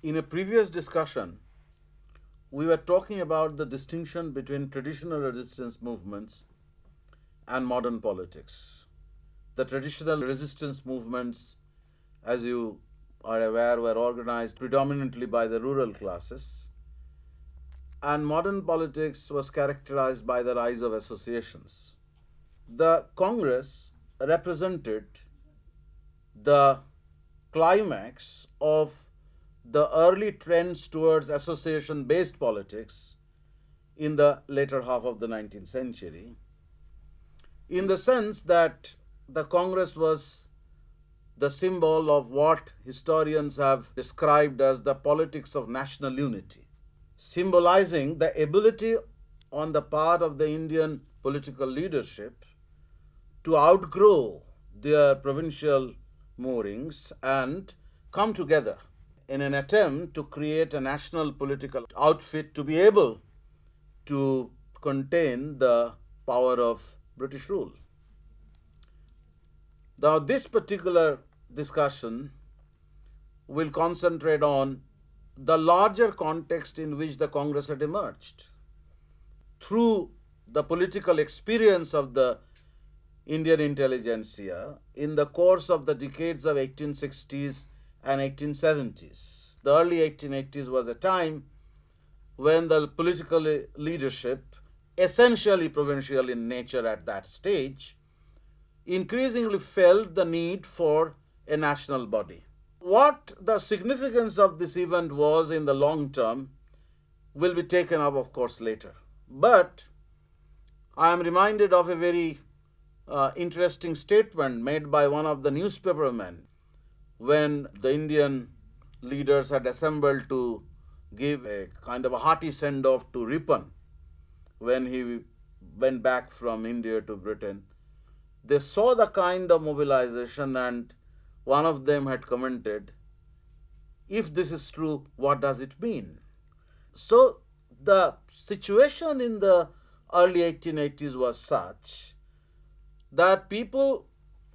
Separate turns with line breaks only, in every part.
In a previous discussion, we were talking about the distinction between traditional resistance movements and modern politics. The traditional resistance movements, as you are aware, were organized predominantly by the rural classes, and modern politics was characterized by the rise of associations. The Congress represented the climax of the early trends towards association based politics in the later half of the 19th century, in the sense that the Congress was the symbol of what historians have described as the politics of national unity, symbolizing the ability on the part of the Indian political leadership to outgrow their provincial moorings and come together in an attempt to create a national political outfit to be able to contain the power of British rule. Now, this particular discussion will concentrate on the larger context in which the Congress had emerged. Through the political experience of the Indian intelligentsia in the course of the decades of 1860s and 1870s. The early 1880s was a time when the political leadership, essentially provincial in nature at that stage, increasingly felt the need for a national body. What the significance of this event was in the long term will be taken up, of course, later. But I am reminded of a very interesting statement made by one of the newspapermen when the Indian leaders had assembled to give a kind of a hearty send-off to Ripon when he went back from India to Britain. They saw the kind of mobilization, and one of them had commented, if this is true, what does it mean? So the situation in the early 1880s was such that people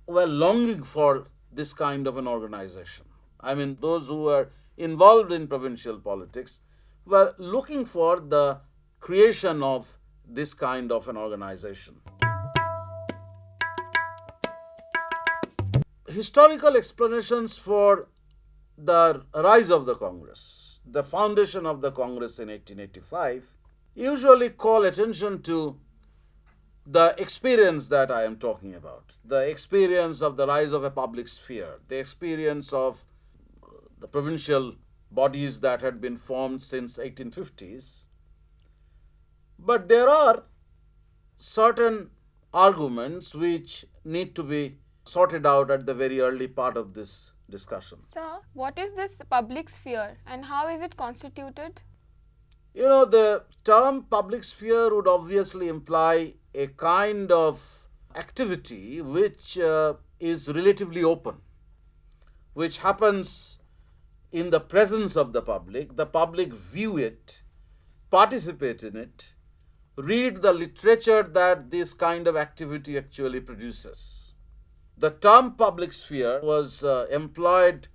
were longing for this kind of an organization. I mean, those who were involved in provincial politics were looking for the creation of this kind of an organization. Historical explanations for the rise of the Congress, the foundation of the Congress in 1885, usually call attention to the experience that I am talking about, the experience of the rise of a public sphere, the experience of the provincial bodies that had been formed since 1850s. But there are certain arguments which need to be sorted out at the very early part of this discussion.
Sir, what is this public sphere and how is it constituted?
You know, the term public sphere would obviously imply a kind of activity which is relatively open, which happens in the presence of the public view it, participate in it, read the literature that this kind of activity actually produces. The term public sphere was employed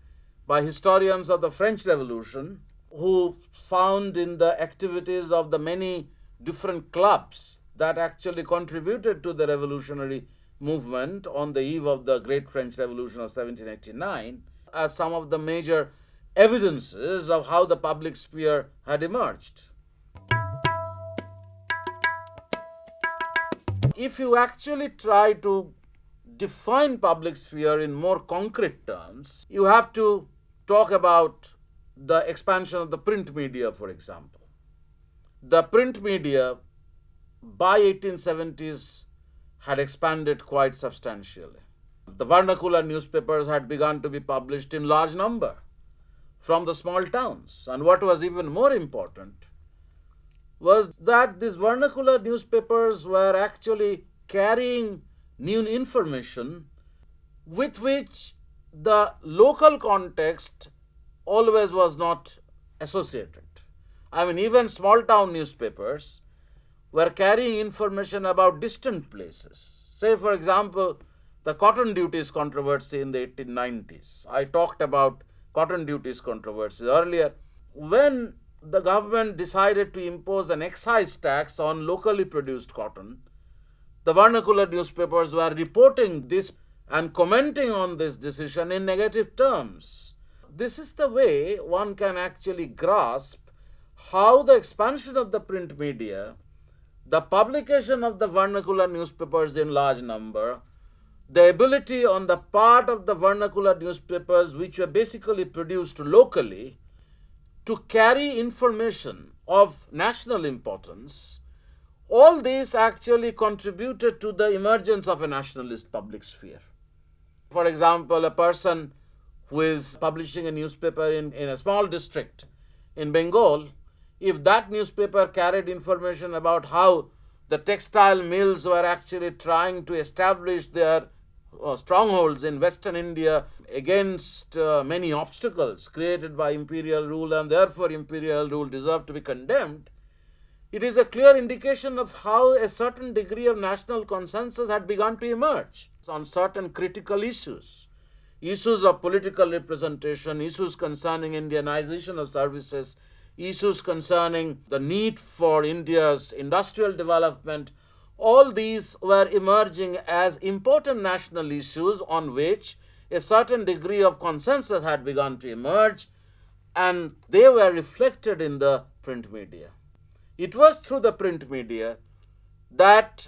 by historians of the French Revolution who found in the activities of the many different clubs that actually contributed to the revolutionary movement on the eve of the Great French Revolution of 1789 as some of the major evidences of how the public sphere had emerged. If you actually try to define public sphere in more concrete terms, you have to talk about the expansion of the print media, for example. The print media by 1870s had expanded quite substantially. The vernacular newspapers had begun to be published in large number from the small towns. And what was even more important was that these vernacular newspapers were actually carrying new information with which the local context always was not associated. I mean, even small town newspapers were carrying information about distant places. Say, for example, the cotton duties controversy in the 1890s. I talked about cotton duties controversy earlier. When the government decided to impose an excise tax on locally produced cotton, the vernacular newspapers were reporting this and commenting on this decision in negative terms. This is the way one can actually grasp how the expansion of the print media, the publication of the vernacular newspapers in large number, the ability on the part of the vernacular newspapers, which were basically produced locally, to carry information of national importance, all these actually contributed to the emergence of a nationalist public sphere. For example, a person who is publishing a newspaper in a small district in Bengal, if that newspaper carried information about how the textile mills were actually trying to establish their strongholds in Western India against many obstacles created by imperial rule, and therefore imperial rule deserved to be condemned, it is a clear indication of how a certain degree of national consensus had begun to emerge on certain critical issues. Issues of political representation, issues concerning Indianization of services, issues concerning the need for India's industrial development, all these were emerging as important national issues on which a certain degree of consensus had begun to emerge, and they were reflected in the print media. It was through the print media that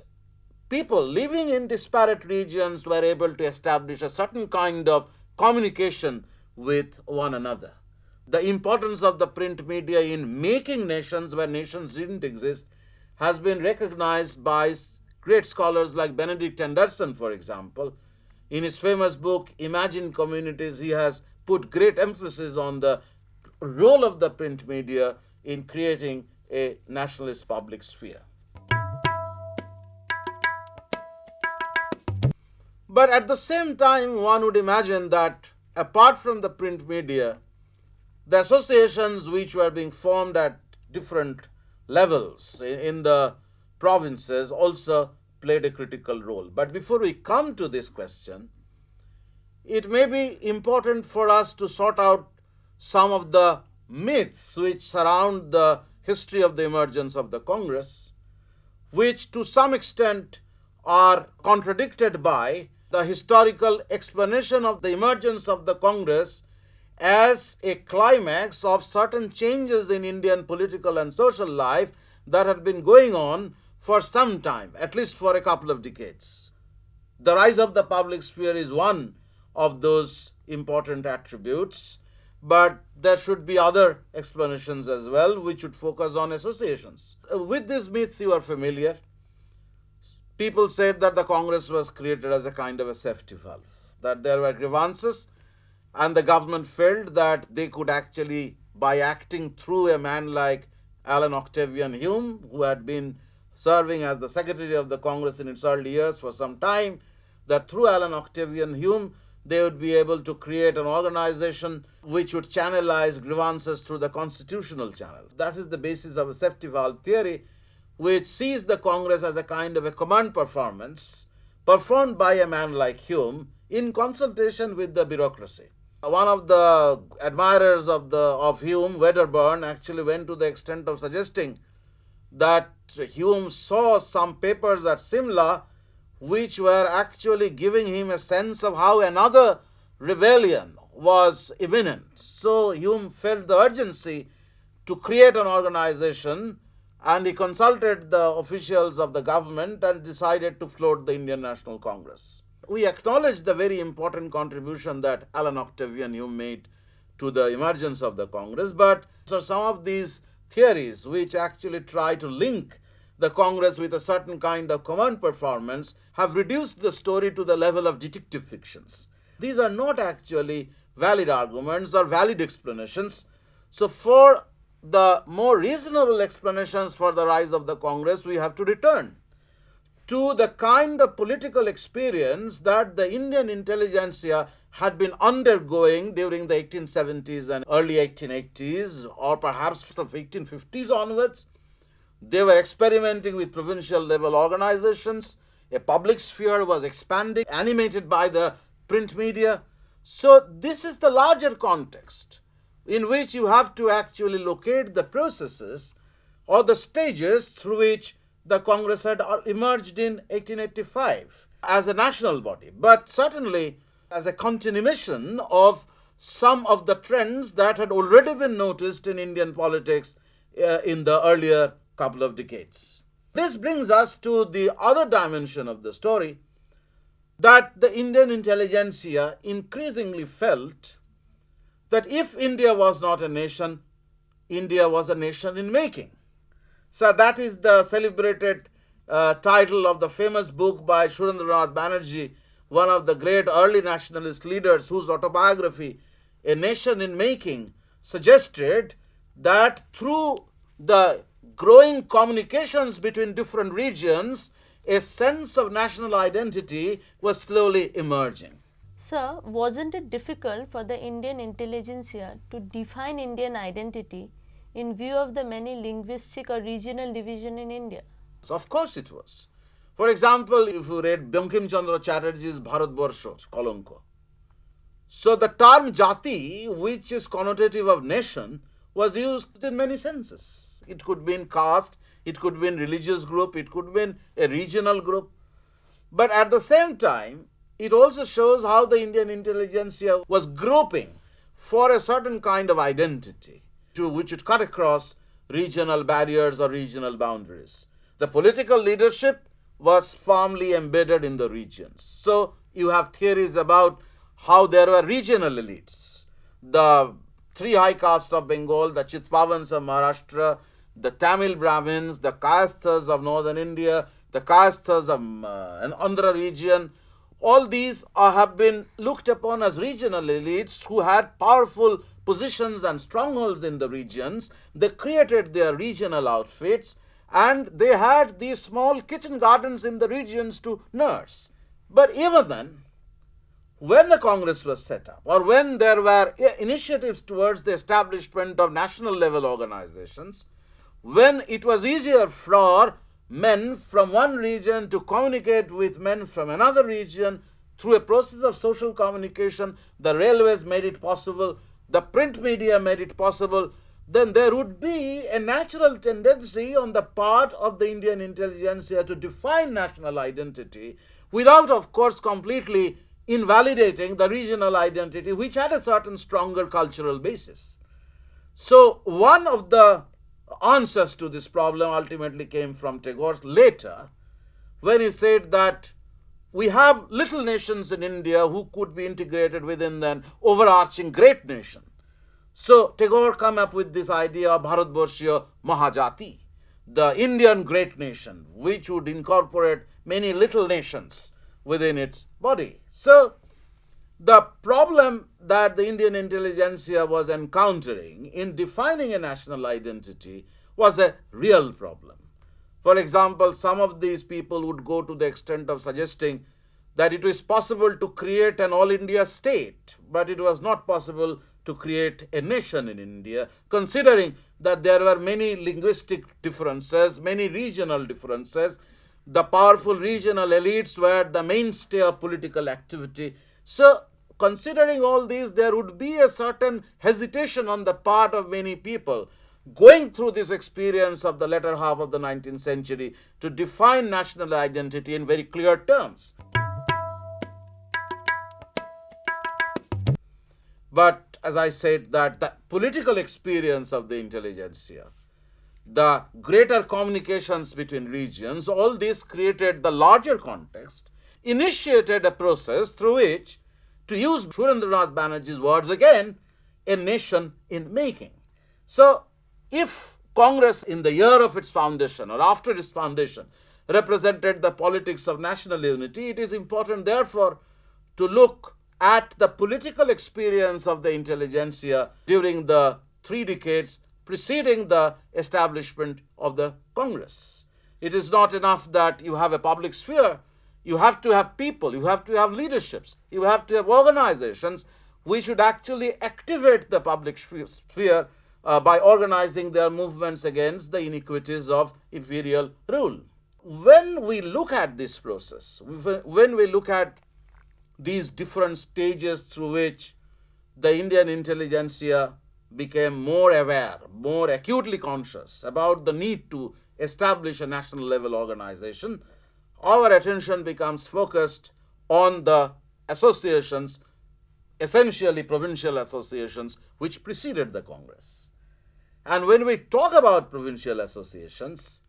people living in disparate regions were able to establish a certain kind of communication with one another. The importance of the print media in making nations where nations didn't exist has been recognized by great scholars like Benedict Anderson, for example. In his famous book, Imagine Communities, he has put great emphasis on the role of the print media in creating a nationalist public sphere. But at the same time, one would imagine that apart from the print media, the associations which were being formed at different levels in the provinces also played a critical role. But before we come to this question, it may be important for us to sort out some of the myths which surround the history of the emergence of the Congress, which to some extent are contradicted by the historical explanation of the emergence of the Congress as a climax of certain changes in Indian political and social life that had been going on for some time, at least for a couple of decades. The rise of the public sphere is one of those important attributes, but there should be other explanations as well, which should focus on associations. With these myths, you are familiar. People said that the Congress was created as a kind of a safety valve, that there were grievances, and the government felt that they could actually, by acting through a man like Alan Octavian Hume, who had been serving as the Secretary of the Congress in its early years for some time, that through Alan Octavian Hume, they would be able to create an organization which would channelize grievances through the constitutional channels. That is the basis of a safety valve theory, which sees the Congress as a kind of a command performance performed by a man like Hume in consultation with the bureaucracy. One of the admirers of Hume, Wedderburn, actually went to the extent of suggesting that Hume saw some papers at Simla which were actually giving him a sense of how another rebellion was imminent. So Hume felt the urgency to create an organization, and he consulted the officials of the government and decided to float the Indian National Congress. We acknowledge the very important contribution that Alan Octavian Hume made to the emergence of the Congress, but so some of these theories which actually try to link the Congress with a certain kind of command performance have reduced the story to the level of detective fictions. These are not actually valid arguments or valid explanations. So for the more reasonable explanations for the rise of the Congress, we have to return to the kind of political experience that the Indian intelligentsia had been undergoing during the 1870s and early 1880s, or perhaps from 1850s onwards. They were experimenting with provincial level organizations. A public sphere was expanding, animated by the print media. So this is the larger context in which you have to actually locate the processes or the stages through which the Congress had emerged in 1885 as a national body, but certainly as a continuation of some of the trends that had already been noticed in Indian politics in the earlier couple of decades. This brings us to the other dimension of the story, that the Indian intelligentsia increasingly felt that if India was not a nation, India was a nation in making. So that is the celebrated title of the famous book by Surendranath Banerjee, one of the great early nationalist leaders, whose autobiography, A Nation in Making, suggested that through the growing communications between different regions, a sense of national identity was slowly emerging.
Sir, wasn't it difficult for the Indian intelligentsia to define Indian identity in view of the many linguistic or regional division in India?
So of course it was. For example, if you read Bankim Chandra Chatterjee's Bharatbarsha, Kalanko, so the term jati, which is connotative of nation, was used in many senses. It could be in caste, it could be in religious group, it could be in a regional group. But at the same time, it also shows how the Indian intelligentsia was groping for a certain kind of identity to which it cut across regional barriers or regional boundaries. The political leadership was firmly embedded in the regions. So you have theories about how there were regional elites. The three high castes of Bengal, the Chitpavans of Maharashtra, the Tamil Brahmins, the Kayasthas of northern India, the Kayasthas of an Andhra region, all these have been looked upon as regional elites who had powerful positions and strongholds in the regions. They created their regional outfits and they had these small kitchen gardens in the regions to nurse. But even then, when the Congress was set up, or when there were initiatives towards the establishment of national level organizations, when it was easier for men from one region to communicate with men from another region through a process of social communication, the railways made it possible, the print media made it possible, then there would be a natural tendency on the part of the Indian intelligentsia to define national identity without, of course, completely invalidating the regional identity, which had a certain stronger cultural basis. So one of the answers to this problem ultimately came from Tagore later, when he said that we have little nations in India who could be integrated within an overarching great nation. So Tagore came up with this idea of Bharatvarsha Mahajati, the Indian great nation, which would incorporate many little nations within its body. So the problem that the Indian intelligentsia was encountering in defining a national identity was a real problem. For example, some of these people would go to the extent of suggesting that it was possible to create an all India state, but it was not possible to create a nation in India, considering that there were many linguistic differences, many regional differences. The powerful regional elites were the mainstay of political activity. So, considering all these, there would be a certain hesitation on the part of many people going through this experience of the latter half of the 19th century to define national identity in very clear terms. But as I said, that the political experience of the intelligentsia, the greater communications between regions, all this created the larger context, initiated a process through which, to use Surendranath Banerjee's words again, a nation in making. So, if Congress in the year of its foundation or after its foundation represented the politics of national unity, it is important therefore to look at the political experience of the intelligentsia during the 3 decades preceding the establishment of the Congress. It is not enough that you have a public sphere. You have to have people, you have to have leaderships, you have to have organizations. We should actually activate the public sphere by organizing their movements against the iniquities of imperial rule. When we look at this process, when we look at these different stages through which the Indian intelligentsia became more aware, more acutely conscious about the need to establish a national level organization, our attention becomes focused on the associations, essentially provincial associations, which preceded the Congress. And when we talk about provincial associations,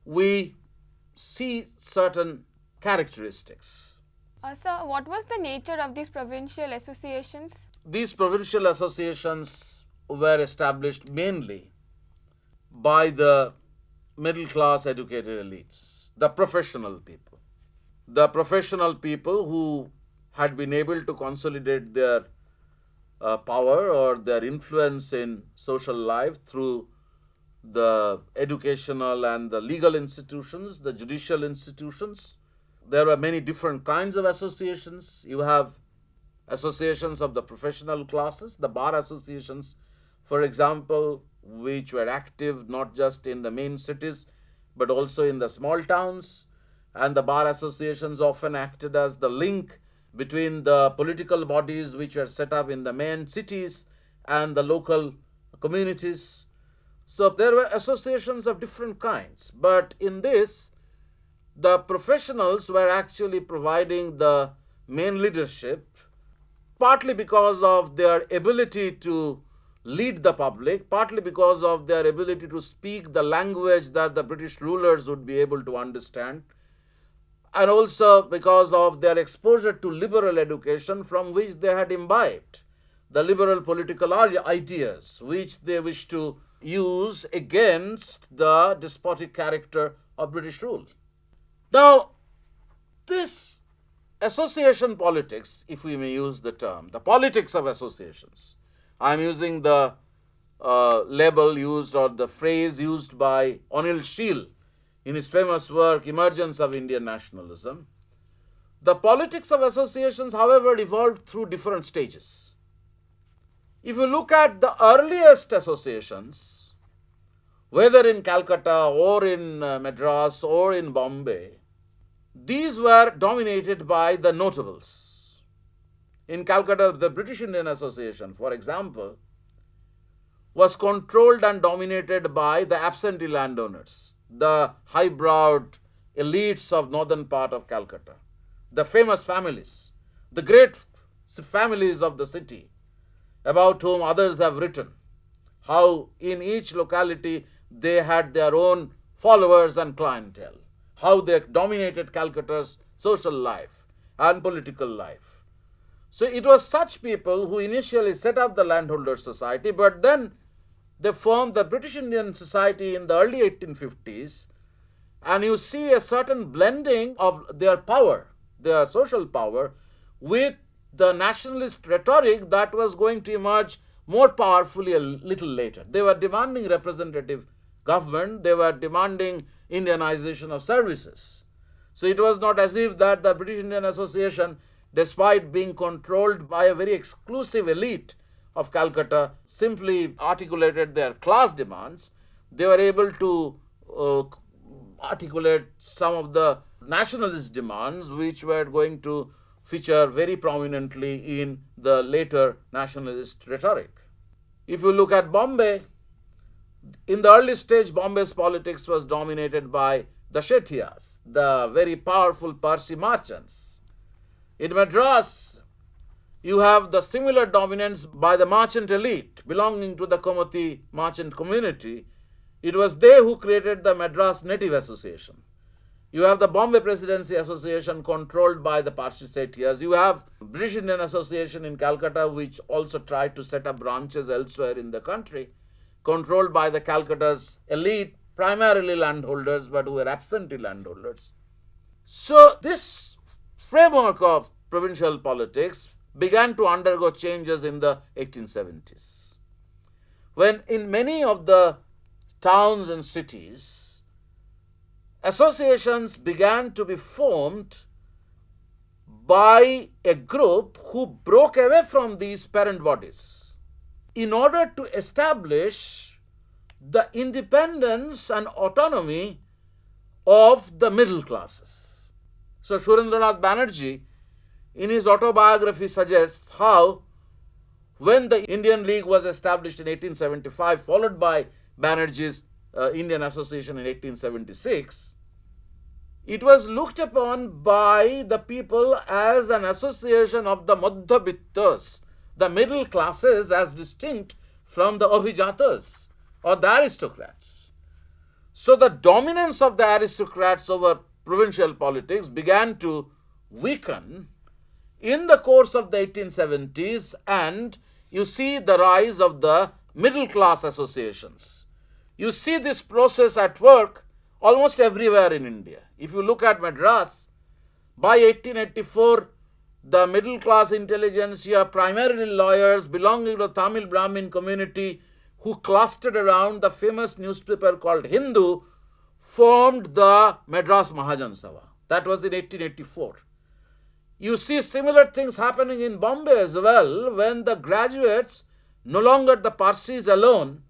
we see certain characteristics.
Sir, what was the nature of these provincial associations?
These provincial associations were established mainly by the middle class educated elites, the professional people. The professional people who had been able to consolidate their power or their influence in social life through the educational and the legal institutions, the judicial institutions. There were many different kinds of associations. You have associations of the professional classes, the bar associations, for example, which were active not just in the main cities but also in the small towns. And the bar associations often acted as the link between the political bodies which were set up in the main cities and the local communities. So there were associations of different kinds, but in this, the professionals were actually providing the main leadership, partly because of their ability to lead the public, partly because of their ability to speak the language that the British rulers would be able to understand, and also because of their exposure to liberal education from which they had imbibed the liberal political ideas which they wished to use against the despotic character of British rule. Now, this association politics, if we may use the term, the politics of associations, I am using the label used or the phrase used by O'Neill Sheil in his famous work, Emergence of Indian Nationalism. The politics of associations, however, evolved through different stages. If you look at the earliest associations, whether in Calcutta or in Madras or in Bombay, these were dominated by the notables. In Calcutta, the British Indian Association, for example, was controlled and dominated by the absentee landowners, the high-browed elites of northern part of Calcutta, the famous families, the great families of the city, about whom others have written, how in each locality they had their own followers and clientele, how they dominated Calcutta's social life and political life. So it was such people who initially set up the Landholders' Society, but then they formed the British Indian Society in the early 1850s, and you see a certain blending of their power, their social power, with the nationalist rhetoric that was going to emerge more powerfully a little later. They were demanding representative government, they were demanding Indianization of services. So it was not as if that the British Indian Association, despite being controlled by a very exclusive elite of Calcutta, simply articulated their class demands. They were able to articulate some of the nationalist demands which were going to feature very prominently in the later nationalist rhetoric. If you look at Bombay, in the early stage, Bombay's politics was dominated by the Shetiyas, the very powerful Parsi merchants. In Madras, you have the similar dominance by the merchant elite belonging to the Komati merchant community. It was they who created the Madras Native Association. You have the Bombay Presidency Association controlled by the Parsi Shetiyas. You have British Indian Association in Calcutta, which also tried to set up branches elsewhere in the country, controlled by the Calcutta's elite, primarily landholders, but who were absentee landholders. So this framework of provincial politics began to undergo changes in the 1870s, when in many of the towns and cities, associations began to be formed by a group who broke away from these parent bodies in order to establish the independence and autonomy of the middle classes. So Surendranath Banerjee in his autobiography suggests how when the Indian League was established in 1875, followed by Banerjee's Indian Association in 1876, it was looked upon by the people as an association of the Madhyabittas, the middle classes, as distinct from the Abhijatas or the aristocrats. So the dominance of the aristocrats over provincial politics began to weaken in the course of the 1870s, and you see the rise of the middle class associations. You see this process at work almost everywhere in India. If you look at Madras, by 1884, the middle class intelligentsia, primarily lawyers belonging to the Tamil Brahmin community who clustered around the famous newspaper called Hindu, formed the Madras Mahajan Sabha. That was in 1884. You see similar things happening in Bombay as well, when the graduates, no longer the Parsis alone,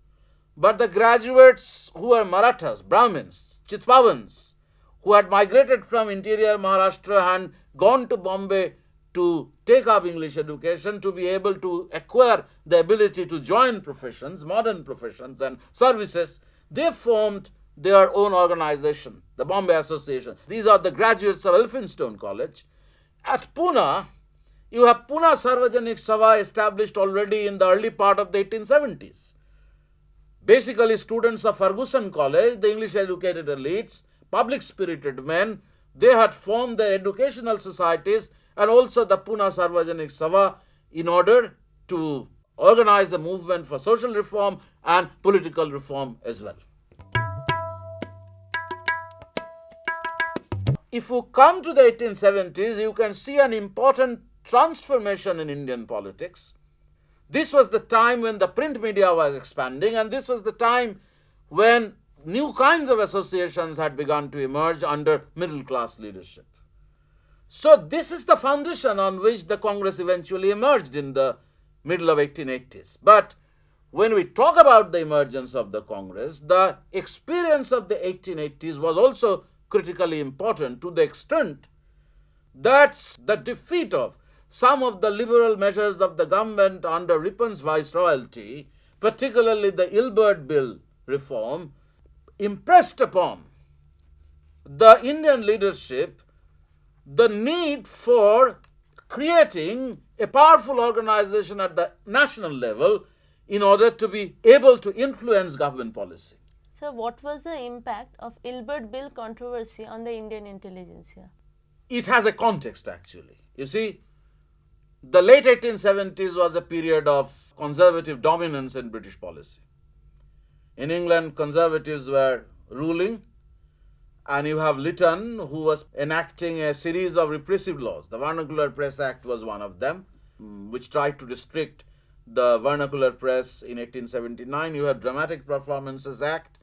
but the graduates who were Marathas, Brahmins, Chitpavans, who had migrated from interior Maharashtra and gone to Bombay to take up English education, to be able to acquire the ability to join professions, modern professions and services, they formed their own organization, the Bombay Association. These are the graduates of Elphinstone College. At Pune, you have Pune Sarvajanik Sabha established already in the early part of the 1870s. Basically, students of Ferguson College, the English educated elites, public spirited men, they had formed their educational societies and also the Pune Sarvajanik Sabha in order to organize a movement for social reform and political reform as well. If you come to the 1870s, you can see an important transformation in Indian politics. This was the time when the print media was expanding, and this was the time when new kinds of associations had begun to emerge under middle class leadership. So this is the foundation on which the Congress eventually emerged in the middle of 1880s. But when we talk about the emergence of the Congress, the experience of the 1880s was also critically important to the extent that the defeat of some of the liberal measures of the government under Ripon's viceroyalty, particularly the Ilbert Bill reform, impressed upon the Indian leadership the need for creating a powerful organization at the national level in order to be able to influence government policy.
So, what was the impact of Ilbert Bill controversy on the Indian intelligentsia?
It has a context actually. You see, the late 1870s was a period of conservative dominance in British policy. In England, conservatives were ruling, and you have Lytton, who was enacting a series of repressive laws. The Vernacular Press Act was one of them, which tried to restrict the vernacular press in 1879. You had Dramatic Performances Act.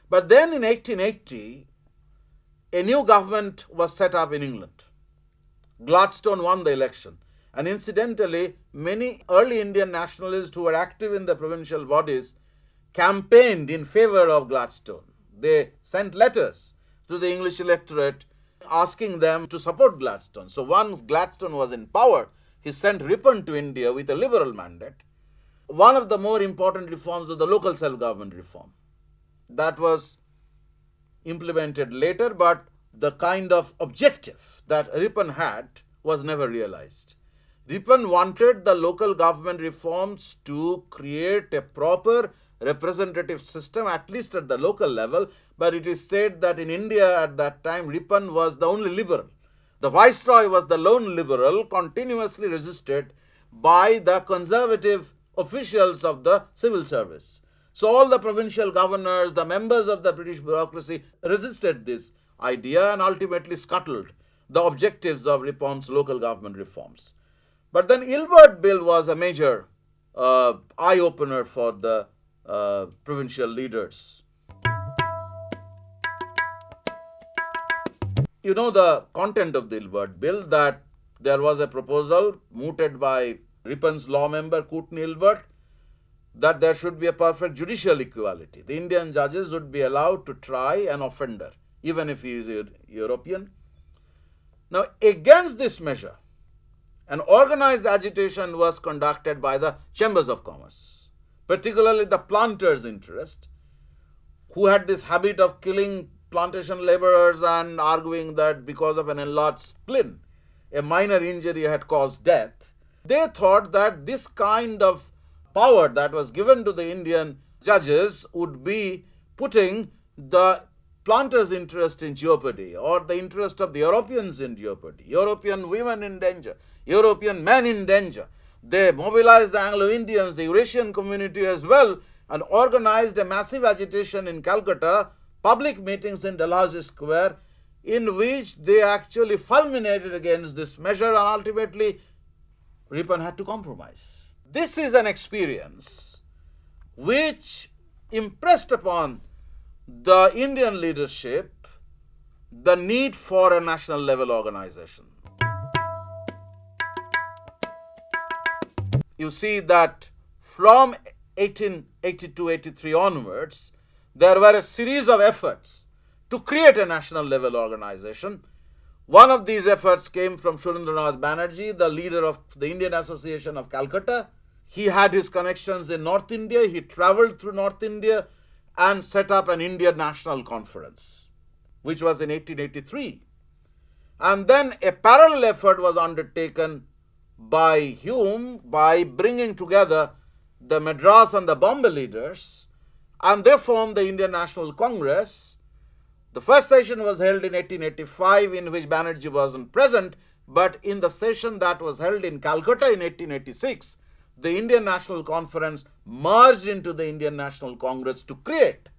But then in 1880, a new government was set up in England. Gladstone won the election. And incidentally, many early Indian nationalists who were active in the provincial bodies campaigned in favor of Gladstone. They sent letters to the English electorate asking them to support Gladstone. So once Gladstone was in power, he sent Ripon to India with a liberal mandate. One of the more important reforms was the local self-government reform. That was implemented later, but the kind of objective that Ripon had was never realized. Ripon wanted the local government reforms to create a proper representative system, at least at the local level, but it is said that in India at that time, Ripon was the only liberal. The viceroy was the lone liberal, continuously resisted by the conservative officials of the civil service. So all the provincial governors, the members of the British bureaucracy resisted this idea and ultimately scuttled the objectives of Ripon's local government reforms. But then Ilbert Bill was a major eye-opener for the provincial leaders. You know the content of the Ilbert Bill, that there was a proposal mooted by Ripon's law member Courtney Ilbert that there should be a perfect judicial equality. The Indian judges would be allowed to try an offender, even if he is a European. Now, against this measure, An organized agitation was conducted by the chambers of commerce, particularly the planters' interest, who had this habit of killing plantation laborers and arguing that because of an enlarged spleen, a minor injury had caused death. They thought that this kind of power that was given to the Indian judges would be putting the planters' interest in jeopardy, or the interest of the Europeans in jeopardy, European women in danger, European men in danger. They mobilized the Anglo-Indians, the Eurasian community as well, and organized a massive agitation in Calcutta, public meetings in Dalhousie Square, in which they actually fulminated against this measure, and ultimately Ripon had to compromise. This is an experience which impressed upon the Indian leadership the need for a national level organization. You see that from 1882-83 onwards, there were a series of efforts to create a national level organization. One of these efforts came from Surendranath Banerjee, the leader of the Indian Association of Calcutta. He had his connections in North India. He traveled through North India and set up an Indian National Conference, which was in 1883. And then a parallel effort was undertaken by Hume by bringing together the Madras and the Bombay leaders, and they formed the Indian National Congress. The first session was held in 1885, in which Banerjee wasn't present, but in the session that was held in Calcutta in 1886, the Indian National Conference merged into the Indian National Congress to create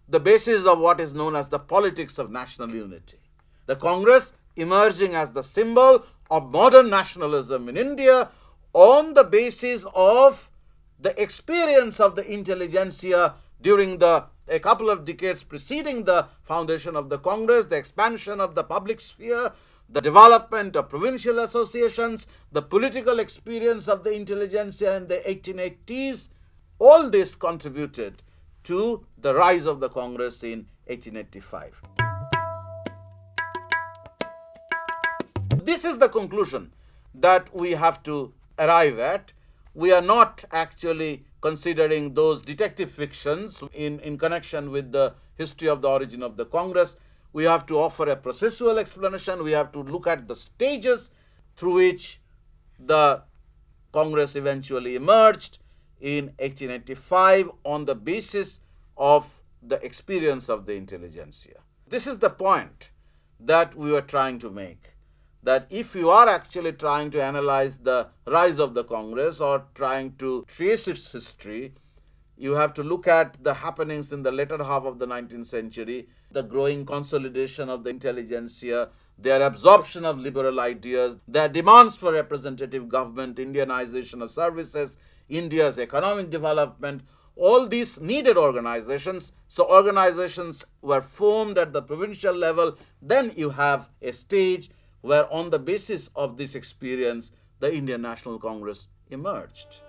the basis of what is known as the politics of national unity. The Congress emerging as the symbol of modern nationalism in India on the basis of the experience of the intelligentsia during a couple of decades preceding the foundation of the Congress, the expansion of the public sphere, the development of provincial associations, the political experience of the intelligentsia in the 1880s. All this contributed to the rise of the Congress in 1885. This is the conclusion that we have to arrive at. We are not actually considering those detective fictions in connection with the history of the origin of the Congress. We have to offer a processual explanation. We have to look at the stages through which the Congress eventually emerged in 1885 on the basis of the experience of the intelligentsia. This is the point that we were trying to make, that if you are actually trying to analyze the rise of the Congress or trying to trace its history, you have to look at the happenings in the latter half of the 19th century, the growing consolidation of the intelligentsia, their absorption of liberal ideas, their demands for representative government, Indianization of services, India's economic development. All these needed organizations. So organizations were formed at the provincial level. Then you have a stage where on the basis of this experience, the Indian National Congress emerged.